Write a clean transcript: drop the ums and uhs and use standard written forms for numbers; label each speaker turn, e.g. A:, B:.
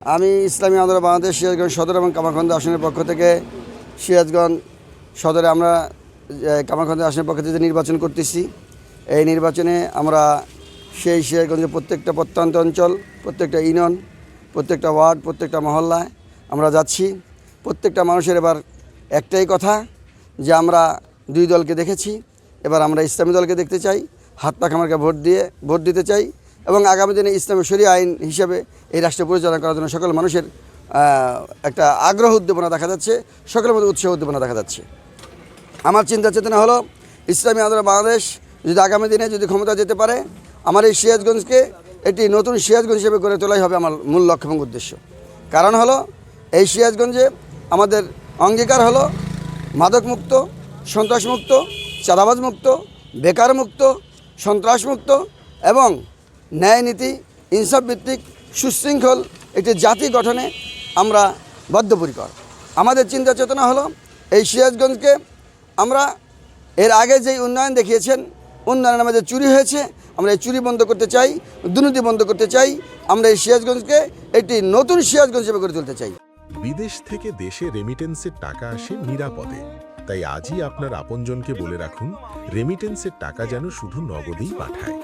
A: আমি ইসলামী আন্দোলন বাংলাদেশ সিরাজগঞ্জ সদর এবং কামারখন্দ আসনের পক্ষ থেকে সিরাজগঞ্জ সদরে আমরা কামারখন্দ আসনের পক্ষ থেকে নির্বাচন করতেছি। এই নির্বাচনে আমরা সেই সিরাজগঞ্জের প্রত্যেকটা প্রত্যন্ত অঞ্চল, প্রত্যেকটা ইউনিয়ন, প্রত্যেকটা ওয়ার্ড, প্রত্যেকটা মহল্লায় আমরা যাচ্ছি। প্রত্যেকটা মানুষের এবার একটাই কথা যে আমরা দুই দলকে দেখেছি, এবার আমরা ইসলামী দলকে দেখতে চাই, হাত পাখা মার্কা ভোট দিতে চাই এবং আগামী দিনে ইসলামী শরিয়া আইন হিসেবে এই রাষ্ট্র পরিচালনা করার জন্য সকল মানুষের একটা আগ্রহ উদ্দীপনা দেখা যাচ্ছে, সকলের মধ্যে উৎসাহ উদ্দীপনা দেখা যাচ্ছে। আমার চিন্তা চেতনা হলো ইসলামী আন্দোলন বাংলাদেশ যদি আগামী দিনে যদি ক্ষমতা যেতে পারে, আমার এই সিরাজগঞ্জকে একটি নতুন সিরাজগঞ্জ হিসেবে গড়ে তোলাই হবে আমার মূল লক্ষ্য এবং উদ্দেশ্য। কারণ হলো এই সিরাজগঞ্জে আমাদের অঙ্গীকার হলো মাদকমুক্ত, সন্ত্রাসমুক্ত, চাঁদাবাজমুক্ত, বেকারমুক্ত, সন্ত্রাসমুক্ত এবং ন্যায়নীতি ইনসাফ ভিত্তিক সুশৃঙ্খল একটি জাতি গঠনে আমরা বদ্ধপরিকর। আমাদের চিন্তা চেতনা হলো এই সিরাজগঞ্জকে আমরা এর আগে যেই উন্নয়ন দেখিয়েছেন, উন্নয়নের মাঝে চুরি হয়েছে, আমরা এই চুরি বন্ধ করতে চাই, দুর্নীতি বন্ধ করতে চাই। আমরা এই সিরাজগঞ্জকে একটি নতুন সিরাজগঞ্জ হিসেবে গড়ে তুলতে চাই।
B: বিদেশ থেকে দেশে রেমিটেন্সের টাকা আসে নিরাপদে, তাই আজই আপনার আপনজনকে বলে রাখুন রেমিটেন্সের টাকা যেন শুধু নগদেই পাঠায়।